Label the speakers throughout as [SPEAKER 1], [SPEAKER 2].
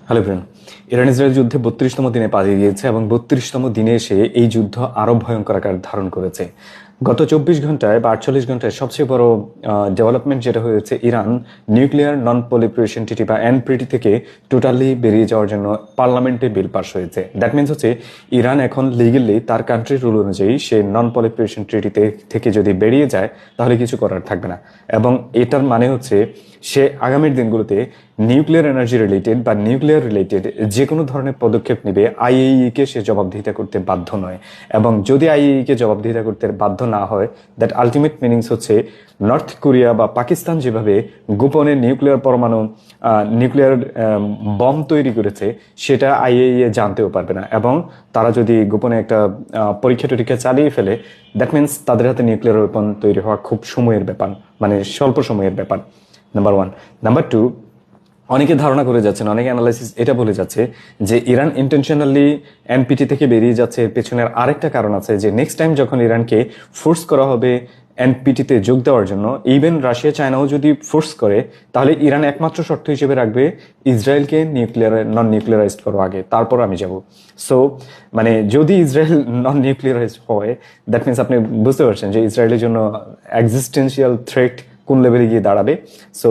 [SPEAKER 1] Hello friend, Iran Israel যুদ্ধে 32তম দিনে পা দিয়ে গিয়েছে এবং 32তম দিনে এসে এই যুদ্ধ আরও ভয়ঙ্কর আকার ধারণ করেছে। গত 24 ঘন্টায় বা 48 ঘন্টায় সবচেয়ে বড় ডেভেলপমেন্ট যেটা হয়েছে, ইরান নিউক্লিয়ার নন প্রলিফারেশন ট্রিটি বা এনপিটি থেকে টোটালি বেরিয়ে যাওয়ার জন্য পার্লামেন্টে বিল পাস হয়েছে। দ্যাট মিনস হচ্ছে ইরান এখন লিগেলি তার কান্ট্রির রুল অনুযায়ী সে নন প্রলিফারেশন ট্রিটিতে থেকে যদি বেরিয়ে যায় তাহলে কিছু করার থাকবে না, এবং এটার মানে হচ্ছে সে আগামীর দিনগুলোতে নিউক্লিয়ার এনার্জি রিলেটেড বা নিউক্লিয়ার রিলেটেড যে কোনো ধরনের পদক্ষেপ নেবে আইএইকে সে জবাবদিহিতা করতে বাধ্য নয়। এবং যদি আইএইকে জবাবদিহিতা করতে বাধ্য না হয়, দ্যাট আলটিমেট মিনিংস হচ্ছে নর্থ কোরিয়া বা পাকিস্তান যেভাবে গোপনে নিউক্লিয়ার বম তৈরি করেছে সেটা আইএইএ জানতেও পারবে না, এবং তারা যদি গোপনে একটা পরীক্ষা টরীক্ষা চালিয়ে ফেলে, দ্যাট মিনস তাদের হাতে নিউক্লিয়ার ওয়েপন তৈরি হওয়া খুব সময়ের ব্যাপার, মানে স্বল্প সময়ের ব্যাপার। Number one. নাম্বার টু, অনেকে ধারণা করে যাচ্ছেন, অনেকে অ্যানালাইসিস এটা বলে যাচ্ছে যে ইরান ইন্টেনশনালি এনপিটি থেকে বেরিয়ে যাচ্ছে। এর পেছনের আরেকটা কারণ আছে যে নেক্সট টাইম যখন ইরানকে ফোর্স করা হবে এনপিটিতে যোগ দেওয়ার জন্য, ইভেন রাশিয়া চায়নাও যদি ফোর্স করে, তাহলে ইরান একমাত্র শর্ত হিসেবে রাখবে ইসরায়েলকে নন নিউক্লিয়ারাইজড করো আগে, তারপর আমি যাব। সো মানে যদি ইসরায়েল নন নিউক্লিয়ারাইজড হয়, দ্যাট মিনস আপনি বুঝতে পারছেন যে ইসরায়েলের জন্য এক্সিস্টেন্সিয়াল থ্রেট কোন লেভেলে গিয়ে দাঁড়াবে। সো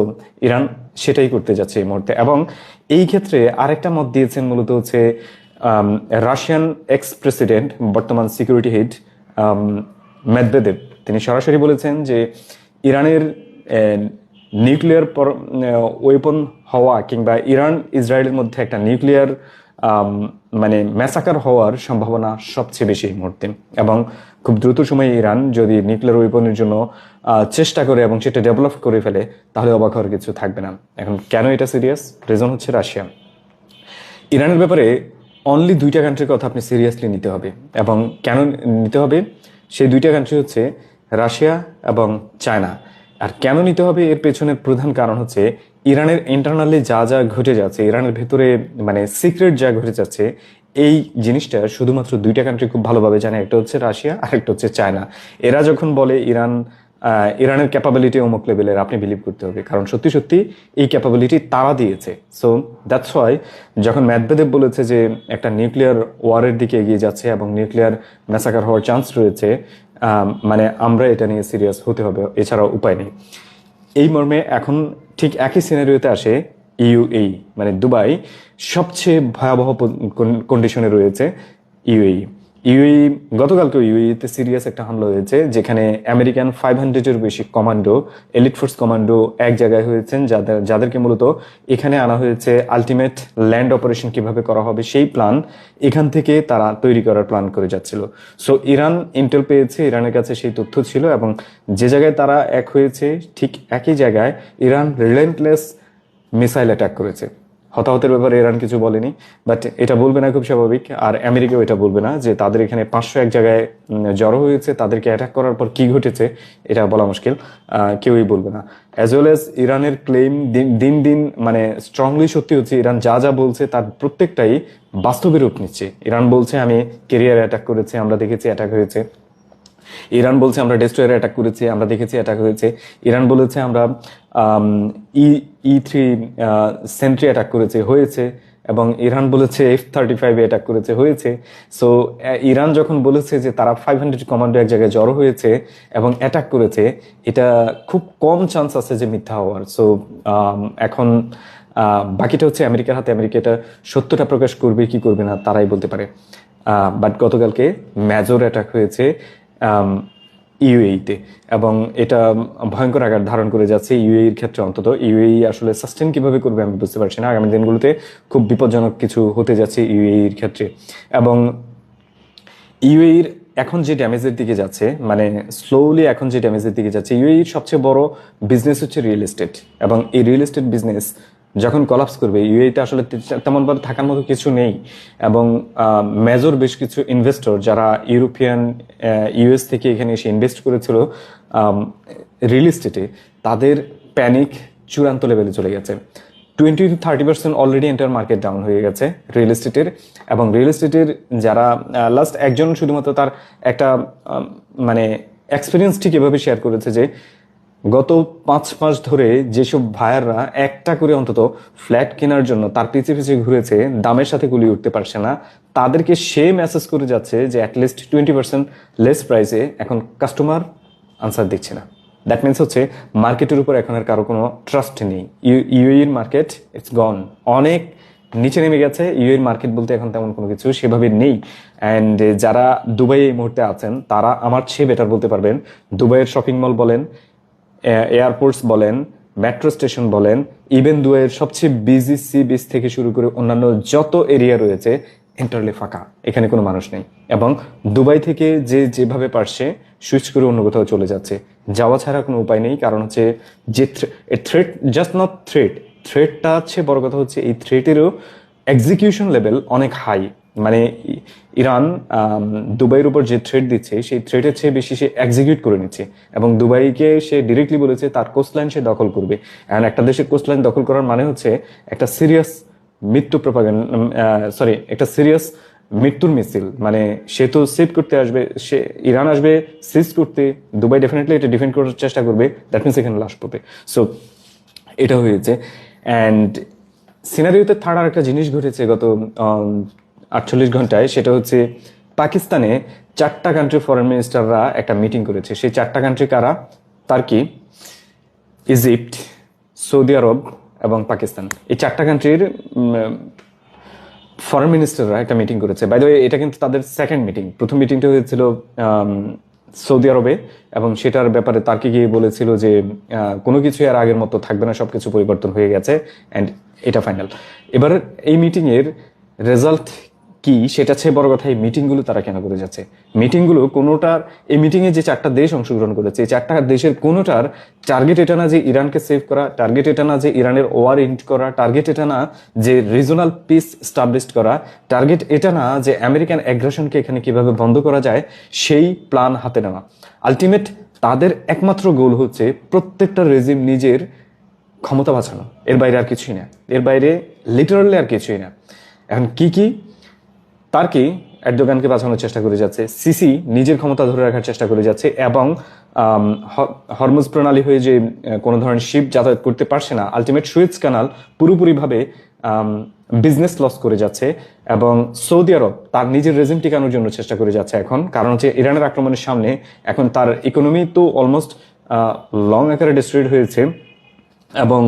[SPEAKER 1] ইরান সেটাই করতে যাচ্ছে এই মুহূর্তে। এবং এই ক্ষেত্রে আরেকটা মত দিয়েছেন মূলত হচ্ছে রাশিয়ান এক্স প্রেসিডেন্ট, বর্তমান সিকিউরিটি হেড মেদভেদেভ। তিনি সরাসরি বলেছেন যে ইরানের নিউক্লিয়ার ওয়েপন হওয়া কিংবা ইরান ইসরায়েলের মধ্যে একটা নিউক্লিয়ার মানে ম্যাসাকার হওয়ার সম্ভাবনা সবচেয়ে বেশি এই মুহূর্তে, এবং খুব দ্রুত সময়ে ইরান যদি নিউক্লিয়ার ওয়েপনের জন্য চেষ্টা করে এবং সেটা ডেভেলপ করে ফেলে, তাহলে অবাক হওয়ার কিছু থাকবে না। এখন কেন এটা সিরিয়াস? রিজন হচ্ছে রাশিয়া। ইরানের ব্যাপারে অনলি দুইটা কান্ট্রির কথা আপনি সিরিয়াসলি নিতে হবে, এবং কেন নিতে হবে সেই দুইটা কান্ট্রি হচ্ছে রাশিয়া এবং চায়না। আর কেন নিতে হবে এর পেছনের প্রধান কারণ হচ্ছে ইরানের ইন্টারনালি যা যা ঘটে যাচ্ছে, ইরানের ভেতরে মানে সিক্রেট যা ঘটে যাচ্ছে, এই জিনিসটা শুধুমাত্র দুইটা কান্ট্রি খুব ভালোভাবে জানে, একটা হচ্ছে রাশিয়া আর একটা হচ্ছে চায়না। এরা যখন বলে ইরানের ক্যাপাবিলিটি অমুক লেভেলের, আপনি বিলিভ করতে হবে, কারণ সত্যি সত্যি এই ক্যাপাবিলিটি তারা দিয়েছে। সো দ্যাটস ওয়াই যখন মেদভেদেভ বলেছে যে একটা নিউক্লিয়ার ওয়ারের দিকে এগিয়ে যাচ্ছে এবং নিউক্লিয়ার ম্যাসাকার হওয়ার চান্স রয়েছে, মানে আমরা এটা নিয়ে সিরিয়াস হতে হবে, এছাড়া উপায় নেই। এই মর্মে এখন ঠিক একই সিনারিওতে আসে ইউএই, মানে দুবাই সবচেয়ে ভয়াবহ কন্ডিশনে রয়েছে। ইউএই গতকালকে ইউএইতে সিরিয়াস একটা হামলা হয়েছে, যেখানে আমেরিকান 500-এর বেশি কমান্ডো, এলিট ফোর্স কমান্ডো এক জায়গায় হয়েছেন, যাদেরকে মূলত এখানে আনা হয়েছে আলটিমেট ল্যান্ড অপারেশন কিভাবে করা হবে সেই প্ল্যান এখান থেকে তারা তৈরি করার প্ল্যান করে যাচ্ছিল। সো ইরান ইন্টেল পেয়েছে, ইরানের কাছে সেই তথ্য ছিল, এবং যে জায়গায় তারা এক হয়েছে ঠিক একই জায়গায় ইরান রিলেন্টলেস মিসাইল অ্যাটাক করেছে। হতাহতের ব্যাপারে ইরান কিছু বলেনি, বাট এটা বলবে না, খুব স্বাভাবিক। আর আমেরিকাও এটা বলবে না যে তাদের এখানে 500 এক জায়গায় জড়ো হয়েছে, তাদেরকে অ্যাটাক করার পর কি ঘটেছে এটা বলা মুশকিল, কেউই বলবে না। অ্যাজ ওয়েল অ্যাজ ইরানের ক্লেম দিন দিন মানে স্ট্রংলি সত্যি হচ্ছে। ইরান যা যা বলছে তার প্রত্যেকটাই বাস্তবে রূপ নিচ্ছে। ইরান বলছে আমি কেরিয়ার অ্যাটাক করেছি, আমরা দেখেছি অ্যাটাক হয়েছে। ইরান বলছে আমরা ডেস্ট্রয়ার অ্যাটাক করেছি, আমরা দেখেছি অ্যাটাক হয়েছে। ইরান বলেছে আমরা E3 সেন্ট্রি অ্যাটাক করেছে, হয়েছে। এবং ইরান বলেছে F-35 অ্যাটাক করেছে, হয়েছে। সো ইরান যখন বলেছে যে তারা 500 কমান্ডো এক জায়গায় জড়ো হয়েছে এবং অ্যাটাক করেছে, এটা খুব কম চান্স আছে যে মিথ্যা হওয়ার। সো এখন বাকিটা হচ্ছে আমেরিকার হাতে। আমেরিকা এটা সত্যটা প্রকাশ করবে কি করবে না তারাই বলতে পারে। বাট গতকালকে মেজর অ্যাটাক হয়েছে ইউএইতে, এবং এটা ভয়ঙ্কর আকার ধারণ করে যাচ্ছে ইউএইর ক্ষেত্রে। অন্তত ইউএই আসলে সাস্টেন কিভাবে করবে আমি বুঝতে পারছি না। আগামী দিনগুলোতে খুব বিপজ্জনক কিছু হতে যাচ্ছে ইউএইর ক্ষেত্রে। এবং ইউএইর এখন যে ড্যামেজের দিকে যাচ্ছে, মানে স্লোলি এখন যে ড্যামেজের দিকে যাচ্ছে, ইউএইর সবচেয়ে বড় বিজনেস হচ্ছে রিয়েল এস্টেট। এবং এই রিয়েল এস্টেট বিজনেস যখন কলাপস করবে, ইউএইতে আসলে তেমনভাবে থাকার মতো কিছু নেই। এবং মেজর বেশ কিছু ইনভেস্টর যারা ইউরোপিয়ান ইউএস থেকে এখানে এসে ইনভেস্ট করেছিল রিয়েল এস্টেটে, তাদের প্যানিক চূড়ান্ত লেভেলে চলে গেছে। 20-30% অলরেডি এন্টার মার্কেট ডাউন হয়ে গেছে রিয়েল এস্টেটের। এবং রিয়েল এস্টেটের যারা লাস্ট একজন শুধুমাত্র তার একটা মানে এক্সপিরিয়েন্স ঠিক এভাবে শেয়ার করেছে যে গত 5 মাস ধরে যেসব ভাইয়াররা একটা করে অন্তত ফ্ল্যাট কেনার জন্য তার পিছে পিছে ঘুরেছে, দামের সাথে গুলিয়ে উঠতে পারছে না, তাদেরকে সে মেসেজ করে যাচ্ছে যে অ্যাটলিস্ট 20% লেস প্রাইসে, এখন কাস্টমার আনসার দিচ্ছে না। দ্যাট মিনস হচ্ছে মার্কেটের উপর এখন আর কারো কোনো ট্রাস্ট নেই। ইউএইর মার্কেট ইটস গন, অনেক নিচে নেমে গেছে। ইউএইর মার্কেট বলতে এখন তেমন কোনো কিছু সেভাবে নেই। অ্যান্ড যারা দুবাই এই মুহূর্তে আছেন তারা আমার চেয়ে বেটার বলতে পারবেন। দুবাইয়ের শপিং মল বলেন, এয়ারপোর্টস বলেন, মেট্রো স্টেশন বলেন, ইভেন দুবাইয়ের সবচেয়ে বিজি সি বিচ থেকে শুরু করে অন্যান্য যত এরিয়া রয়েছে এন্টারলি ফাঁকা, এখানে কোনো মানুষ নেই। এবং দুবাই থেকে যে যেভাবে পারছে সুইচ করে অন্য কোথাও চলে যাচ্ছে, যাওয়া ছাড়া কোনো উপায় নেই। কারণ হচ্ছে যে থ্রেট, জাস্ট নট থ্রেটটা হচ্ছে বড় কথা, হচ্ছে এই থ্রেটেরও এক্সিকিউশন লেভেল অনেক হাই। মানে ইরান দুবাইয়ের উপর যে থ্রেট দিচ্ছে সেই থ্রেটের চেয়ে বেশি সে এক্সিকিউট করে নিচ্ছে। এবং দুবাইকে সে ডিরেক্টলি বলেছে তার কোস্টলাইন সে দখল করবে। অ্যান্ড একটা দেশের কোস্টলাইন দখল করার মানে হচ্ছে একটা সিরিয়াস একটা সিরিয়াস মৃত্যুর মিছিল। মানে সে তো সেভ করতে আসবে, সে ইরান আসবে সিজ করতে, দুবাই ডেফিনেটলি এটা ডিফেন্ড করার চেষ্টা করবে, দ্যাট মিনস এখানে লাশ পড়বে। সো এটা হয়েছে। অ্যান্ড সিনারিওতে থার্ড আর একটা জিনিস ঘটেছে গত 48 ঘন্টায়, সেটা হচ্ছে পাকিস্তানে 4টা কান্ট্রির ফরেন মিনিস্টাররা একটা মিটিং করেছে। সেই 4টা কান্ট্রি কারা? তার্কি, ইজিপ্ট, সৌদি আরব এবং পাকিস্তান। এই 4টা কান্ট্রির ফরেন মিনিস্টাররা একটা মিটিং করেছে। বাই দ্য ওয়ে এটা কিন্তু তাদের সেকেন্ড মিটিং। প্রথম মিটিংটা হয়েছিল সৌদি আরবে, এবং সেটার ব্যাপারে তার্কি গিয়ে বলেছিল যে কোনো কিছু আর আগের মতো থাকবে না, সবকিছু পরিবর্তন হয়ে গেছে, অ্যান্ড এটা ফাইনাল। এবার এই মিটিং এর রেজাল্ট কি সেটা চেয়ে বড় কথা, এই মিটিংগুলো তারা কেন করে যাচ্ছে। মিটিংগুলো কোনোটার, এই মিটিংয়ে যে 4টা দেশ অংশগ্রহণ করেছে, এই 4টা দেশের কোনোটার টার্গেট এটা না যে ইরানকে সেভ করা, টার্গেট এটা না যে ইরানের ওয়ার এন্ড করা, টার্গেট এটা না যে রিজনাল পিস স্টাবলিশ করা, টার্গেট এটা না যে আমেরিকান অ্যাগ্রেশনকে এখানে কিভাবে বন্ধ করা যায় সেই প্ল্যান হাতে নেওয়া। আলটিমেট তাদের একমাত্র গোল হচ্ছে প্রত্যেকটা রেজিম নিজের ক্ষমতা বাঁচানো, এর বাইরে আর কিছুই না, এর বাইরে লিটারালি আর কিছুই না। এখন কি তার্কি এরদোগানকে বাঁচানোর চেষ্টা করে যাচ্ছে, সিসি নিজের ক্ষমতা ধরে রাখার চেষ্টা করে যাচ্ছে, এবং হরমুজ প্রণালী হয়ে যে কোনো ধরনের শিপ যাতায়াত করতে পারছে না, আলটিমেট সুয়েজ কানাল পুরোপুরিভাবে বিজনেস লস করে যাচ্ছে। এবং সৌদি আরব তার নিজের রেজিম টিকানোর জন্য চেষ্টা করে যাচ্ছে এখন, কারণ হচ্ছে ইরানের আক্রমণের সামনে এখন তার ইকোনমি তো অলমোস্ট লং আকারে ডিস্ট্রয়েড হয়েছে, এবং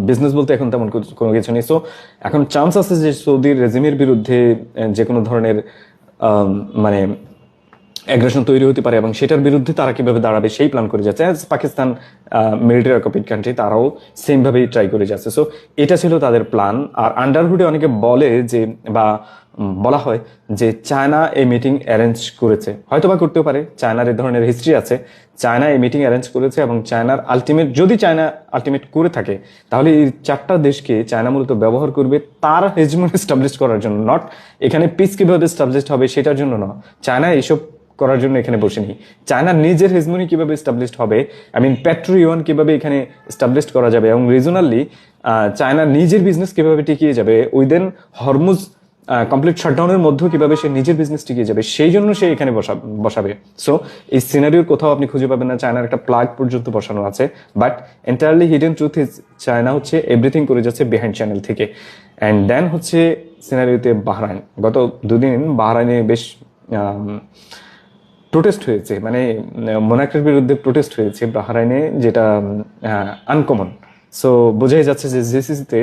[SPEAKER 1] বিজনেস বলতে এখন তেমন কোনো কিছু নেই। সো এখন চান্স আছে যে সৌদির রেজিমের বিরুদ্ধে যে কোনো ধরনের মানে অ্যাগ্রেশন তৈরি হতে পারে, এবং সেটার বিরুদ্ধে তারা কিভাবে দাঁড়াবে সেই প্ল্যান করে যাচ্ছে। পাকিস্তান মিলিটারি অকুপিড কান্ট্রি, তারাও সেম ভাবেই ট্রাই করে যাচ্ছে। সো এটা ছিল তাদের প্ল্যান। আর আন্ডারহুডে অনেকে বলে যে, বা বলা হয় যে চায়না এই মিটিং অ্যারেঞ্জ করেছে, হয়তো বা করতেও পারে, চায়নার এই ধরনের হিস্ট্রি আছে, চায়না এই মিটিং অ্যারেঞ্জ করেছে। এবং চায়নার যদি চায়না আলটিমেট করে থাকে, তাহলে এই 4টা দেশকে চায়না মূলত ব্যবহার করবে তার হেজমনি এস্টাবলিশ করার জন্য, নট এখানে পিস কিভাবে এস্টাবলিশ হবে সেটার জন্য না। চায়না এইসব করার জন্য এখানে বসে নেই। চায়নার নিজের হেজমনি কিভাবে এস্টাবলিশড হবে, পেট্রো ইউয়ান কিভাবে এখানে এস্টাবলিশড করা যাবে, এবং রিজনালি চায়নার নিজের বিজনেস কিভাবে টিকিয়ে যাবে, উইদেন হরমুজ কমপ্লিট শাটডাউনের মধ্যেও কিভাবে সে নিজের বিজনেস টিকিয়ে যাবে, সেই জন্য সে এখানে বসাবে। সো এই সিনারিওর কোথাও আপনি খুঁজে পাবেন না চায়নার একটা প্লাগ পর্যন্ত বসানো আছে। But entirely hidden truth is China হচ্ছে এভরিথিং করে যাচ্ছে বিহাইন্ড চ্যানেল থেকে। অ্যান্ড দেন হচ্ছে সিনারিওতে বাহরাইন। গত 2 দিন বাহরাইনে বেশ প্রোটেস্ট হয়েছে, মানে মোনার্কের বিরুদ্ধে প্রোটেস্ট হয়েছে বাহরাইনে, যেটা আনকমন। সো বোঝাই যাচ্ছে যে জিসিসিতে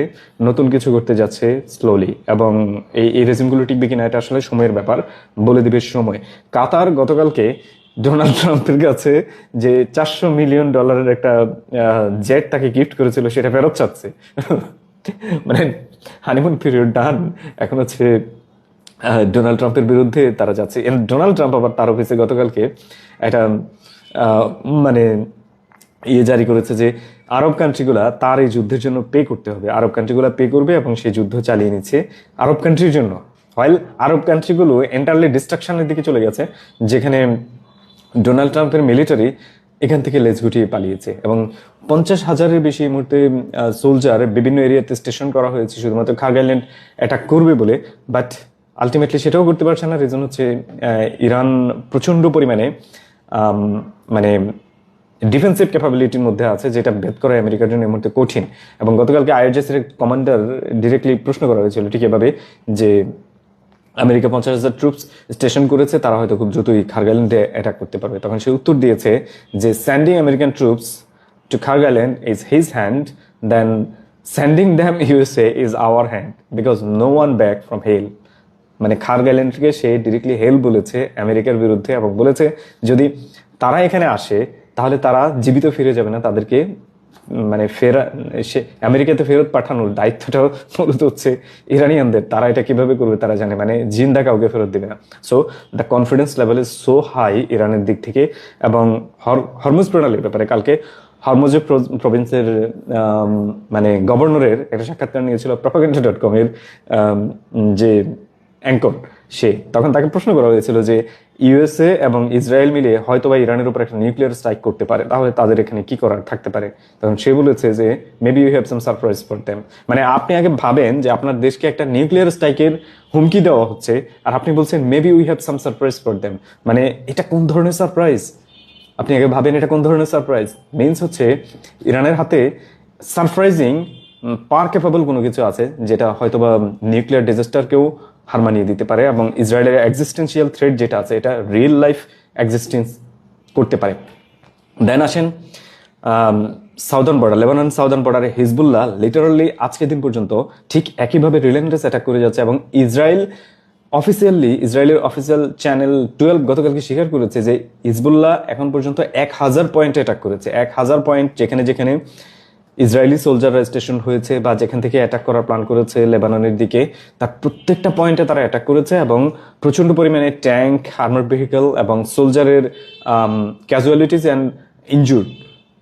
[SPEAKER 1] নতুন কিছু করতে যাচ্ছে স্লোলি, এবং এই রেজিমগুলো টিকবে কিনা এটা আসলে সময়ের ব্যাপার, বলে দিবে সময়। কাতার গতকালকে ডোনাল্ড ট্রাম্পের কাছে যে $400 মিলিয়ন একটা জেট তাকে গিফট করেছিল সেটা ফেরত চাচ্ছে। মানে হানিমুন পিরিয়ড ডান, এখন হচ্ছে ডোনাল্ড ট্রাম্পের বিরুদ্ধে তারা যাচ্ছে। ডোনাল্ড ট্রাম্প আবার তার অফিসে গতকালকে একটা মানে জারি করেছে যে আরব কান্ট্রিগুলা তার এই যুদ্ধের জন্য পে করতে হবে, আরব কান্ট্রিগুলা পে করবে এবং সেই যুদ্ধ চালিয়ে নিচ্ছে আরব কান্ট্রির জন্য। হোয়াইল আরব কান্ট্রিগুলো এন্টারলি ডিস্ট্রাকশনের দিকে চলে গেছে, যেখানে ডোনাল্ড ট্রাম্পের মিলিটারি এখান থেকে লেজ গুটিয়ে পালিয়েছে, এবং 50,000-এর বেশি এই মুহূর্তে সোলজার বিভিন্ন এরিয়াতে স্টেশন করা হয়েছে শুধুমাত্র খাগ আইল্যান্ড অ্যাটাক করবে বলে। বাট আলটিমেটলি সেটাও করতে পারছে না। রিজন হচ্ছে ইরান প্রচন্ড পরিমাণে মানে ডিফেন্সিভ ক্যাপাবিলিটির মধ্যে আছে, যেটা ভেদ করা আমেরিকার জন্য এই মুহূর্তে কঠিন। এবং গতকালকে আইআরজিসি এর কমান্ডার ডিরেক্টলি প্রশ্ন করা হয়েছিল ঠিক এভাবে যে আমেরিকা 50,000 ট্রুপস স্টেশন করেছে, তারা হয়তো খুব দ্রুতই খার্গ আইল্যান্ডে অ্যাটাক করতে পারবে। তখন সে উত্তর দিয়েছে যে sending American troops to Kharg island is his hand, then sending them USA is our hand because no one back from hell. মানে খার্গ আইল্যান্ডকে সে ডিরেক্টলি হেল বলেছে আমেরিকার বিরুদ্ধে, এবং বলেছে যদি তারা এখানে আসে তাহলে তারা জীবিত ফিরে যাবে না, তাদেরকে মানে সে আমেরিকাতে ফেরত পাঠানোর দায়িত্বটাও মূলত হচ্ছে ইরানিয়ানদের। তারা এটা কিভাবে করবে তারা জানে, মানে জিন্দা কাউকে ফেরত দিবে না। So the confidence level is so high ইরানের দিক থেকে। এবং হরমুজ প্রণালীর ব্যাপারে কালকে হরমুজ প্রভিন্সের মানে গভর্নরের একটা সাক্ষাৎকার নিয়েছিল প্রপাগান্ডা.com এর যে অ্যাঙ্কর, সে তখন তাকে প্রশ্ন করা হয়েছিল যে ইউএসএ এবং ইসরায়েল মিলে হয়তো বা ইরানের উপর একটা নিউক্লিয়ার স্ট্রাইক করতে পারে, তাহলে তাদের এখানে কি করার থাকতে পারে। তখন সে বলেছে যে maybe you have some surprise for them. মানে আপনি আগে ভাবেন যে আপনার দেশকে একটা নিউক্লিয়ার স্ট্রাইকের হুমকি দেওয়া হচ্ছে, আর আপনি বলছেন maybe we have some surprise for them. মানে এটা কোন ধরনের সারপ্রাইজ? আপনি আগে ভাবেন এটা কোন ধরনের সারপ্রাইজ। মিনস হচ্ছে ইরানের হাতে সারপ্রাইজিং পার ক্যাপাবল কোনো কিছু আছে, যেটা হয়তোবা নিউক্লিয়ার ডিজাস্টারকেও হার মানিয়ে দিতে পারে, এবং ইসরায়েলের এক্সিস্টেন্সিয়াল থ্রেট যেটা আছে এটা রিয়েল লাইফ এক্সিস্টেন্স করতে পারে। দেন আসেন সাউদার্ন বর্ডার, লেবানন সাউদার্ন বর্ডারে হিজবুল্লাহ লিটারালি আজকে দিন পর্যন্ত ঠিক একইভাবে রিলেন্টাস অ্যাটাক করে যাচ্ছে, এবং ইসরায়েলের অফিসিয়াল চ্যানেল 12 গতকালকে স্বীকার করেছে যে হিজবুল্লাহ এখন পর্যন্ত 1000 পয়েন্টে অ্যাটাক করেছে। 1000 পয়েন্ট, যেখানে যেখানে ইসরায়েলি সোলজাররা স্টেশন হয়েছে বা যেখান থেকে অ্যাটাক করার প্ল্যান করেছে লেবাননের দিকে, তার প্রত্যেকটা পয়েন্টে তারা অ্যাটাক করেছে, এবং প্রচন্ড পরিমাণে ট্যাঙ্ক, আর্মার ভেহিকল এবং সোলজারের casualties and injured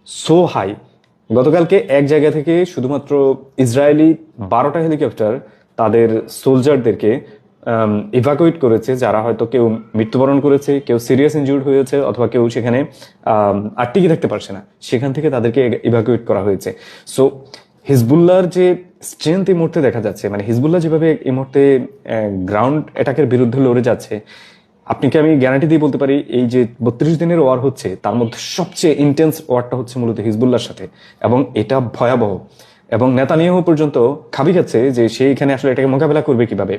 [SPEAKER 1] so high. গতকালকে এক জায়গা থেকে শুধুমাত্র ইসরায়েলি 12টা হেলিকপ্টার তাদের সোলজারদেরকে ইভাকুয়েট করেছে, যারা হয়তো কেউ মৃত্যুবরণ করেছে, কেউ সিরিয়াস ইনজুর্ড হয়েছে, অথবা কেউ সেখানে আর টিকে থাকতে পারছে না, সেখান থেকে তাদেরকে ইভাকুয়েট করা হয়েছে। সো হিজবুল্লাহর যে স্ট্রেংথ এই মুহূর্তে দেখা যাচ্ছে, মানে হিজবুল্লাহ যেভাবে এই মুহূর্তে গ্রাউন্ড অ্যাটাকের বিরুদ্ধে লড়ে যাচ্ছে, আপনাকে আমি গ্যারান্টি দিয়ে বলতে পারি এই যে 32 দিনের ওয়ার হচ্ছে তার মধ্যে সবচেয়ে ইন্টেন্স ওয়ারটা হচ্ছে মূলত হিজবুল্লাহর সাথে, এবং এটা ভয়াবহ। এবং নেতানিয়াহু পর্যন্ত খাবি খাচ্ছে যে সে এখানে আসলে এটাকে মোকাবেলা করবে কিভাবে।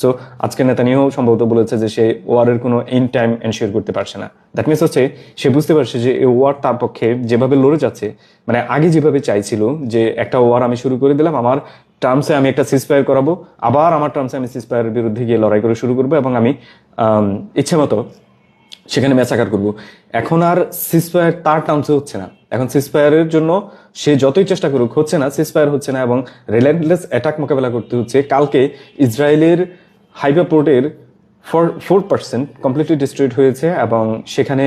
[SPEAKER 1] সো আজকে নেতানিয়াহু সম্ভবত বলেছে যে সে ওয়ারের কোনো এন্ড টাইম এনশিওর করতে পারছে না। দ্যাট মিনস হচ্ছে সে বুঝতে পারছে যে এই ওয়ার তার পক্ষে যেভাবে লড়ে যাচ্ছে, মানে আগে যেভাবে চাইছিল যে একটা ওয়ার আমি শুরু করে দিলাম, আমার টার্মসে আমি একটা সিজফায়ার করাবো, আবার আমার টার্মসে আমি সিজফায়ারের বিরুদ্ধে গিয়ে লড়াই করে শুরু করবো, এবং আমি ইচ্ছে মতো সেখানে ম্যাচাকার করবো। এখন আর সিজফায়ার তার টার্মসে হচ্ছে না, এখন সিজফায়ারের জন্য সে যতই চেষ্টা করুক হচ্ছে না, সিজফায়ার হচ্ছে না, এবং রিলেন্টলেস অ্যাটাক মোকাবেলা করতে হচ্ছে। কালকে ইসরায়েলের হাইফা পোর্টের 4% কমপ্লিটলি ডিস্ট্রয়েড হয়েছে, এবং সেখানে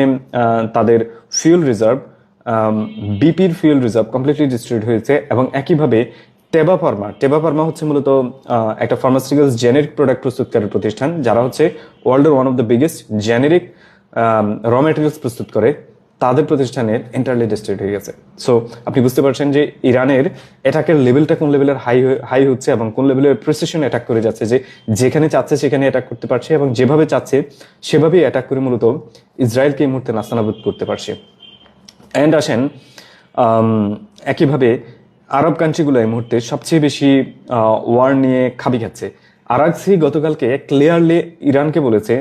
[SPEAKER 1] তাদের ফিউল রিজার্ভ, বিপির ফিউল রিজার্ভ কমপ্লিটলি ডিস্ট্রয়েড হয়েছে। এবং একইভাবে টেবা ফার্মা হচ্ছে মূলত একটা ফার্মাসিউটিক্যালস জেনেরিক প্রোডাক্ট প্রস্তুতকারী প্রতিষ্ঠান, যারা হচ্ছে ওয়ার্ল্ডের one of the biggest generic র ম্যাটেরিয়ালস প্রস্তুত করে, তাদের প্রতিষ্ঠানের এন্টারলি ডিস্ট্রয়েড হয়ে গেছে। সো আপনি বুঝতে পারছেন যে ইরানের অ্যাটাকের লেভেলটা কোন লেভেলের হাই হচ্ছে, এবং কোন লেভেলের প্রিসিশন অ্যাটাক করে যাচ্ছে, যে যেখানে চাচ্ছে সেখানে অ্যাটাক করতে পারছে, এবং যেভাবে চাচ্ছে সেভাবেই অ্যাটাক করে মূলত ইসরায়েলকে এই মুহূর্তে নাস্তানাবুদ করতে পারছে। অ্যান্ড আসেন একইভাবে আরব কান্ট্রিগুলো এই মুহূর্তে সবচেয়ে বেশি ওয়ার নিয়ে খাবি খাচ্ছে। আরাকসি গতকালকে ক্লিয়ারলি ইরানকে বলেছে,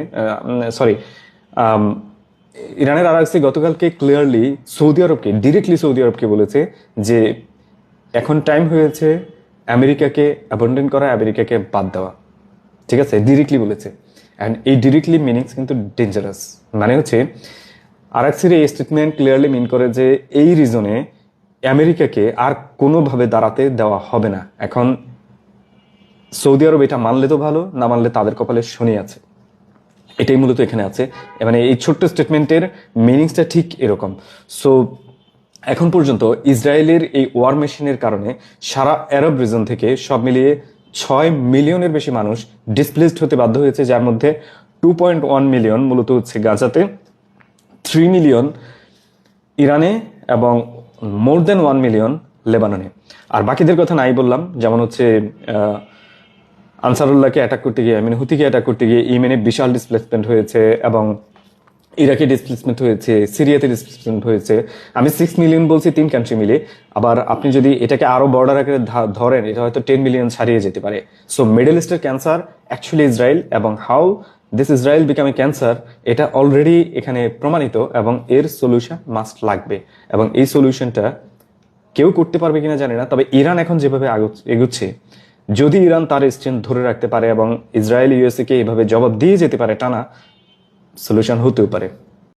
[SPEAKER 1] ইরানের আরাকসি গতকালকে ক্লিয়ারলি ডিরেক্টলি সৌদি আরবকে বলেছে যে এখন টাইম হয়েছে আমেরিকাকে অ্যাবন্ডন করা, আমেরিকাকে বাদ দেওয়া। ঠিক আছে, ডিরেক্টলি বলেছে। অ্যান্ড এই ডিরেক্টলি মিনিংস কিন্তু ডেঞ্জারাস। মানে হচ্ছে আরাকসির এই স্টেটমেন্ট ক্লিয়ারলি মিন করে যে এই রিজনে আমেরিকাকে আর কোনোভাবে দাঁড়াতে দেওয়া হবে না। এখন সৌদি আরব এটা মানলে তো ভালো, না মানলে তাদের কপালে শনি আছে, এটাই মূলত এখানে আছে। মানে এই ছোট্ট স্টেটমেন্টের মিনিংসটা ঠিক এরকম। সো এখন পর্যন্ত ইসরায়েলের এই ওয়ার মেশিনের কারণে সারা আরব রিজন থেকে সব মিলিয়ে 6 মিলিয়নের বেশি মানুষ ডিসপ্লেসড হতে বাধ্য হয়েছে, যার মধ্যে 2.1 মিলিয়ন মূলত হচ্ছে গাজাতে, 3 মিলিয়ন ইরানে, এবং মোর দেন 1 মিলিয়ন লেবাননে। আর বাকিদের কথা নাই বললাম, যেমন হচ্ছে আনসারুল্লাহকে অ্যাটাক করতে গিয়ে, হুতিকে অ্যাটাক করতে গিয়ে ইয়েমেনে বিশাল ডিসপ্লেসমেন্ট হয়েছে, এবং ইরাকে ডিসপ্লেসমেন্ট হয়েছে, সিরিয়াতে ডিসপ্লেসমেন্ট হয়েছে। আমি 6 মিলিয়ন বলছি 3 কান্ট্রি মিলে, আবার আপনি যদি এটাকে আরো বর্ডার আকারে ধরেন, এটা হয়তো 10 মিলিয়ন ছাড়িয়ে যেতে পারে। সো মিডল ইস্টের ক্যান্সার অ্যাকচুয়ালি ইসরায়েল, এবং how this Israel become a cancer এটা অলরেডি এখানে প্রমাণিত, এবং এর সলিউশন মাস্ট লাগবে। এবং এই সলিউশনটা কেউ করতে পারবে কিনা জানি না, তবে ইরান এখন যেভাবে এগুচ্ছে, যদি ইরান তার স্ট্রেংথ ধরে রাখতে পারে এবং ইসরায়েল ইউএসএ কে এভাবে জবাব দিয়ে যেতে পারে টানা, সলিউশন হতেও পারে।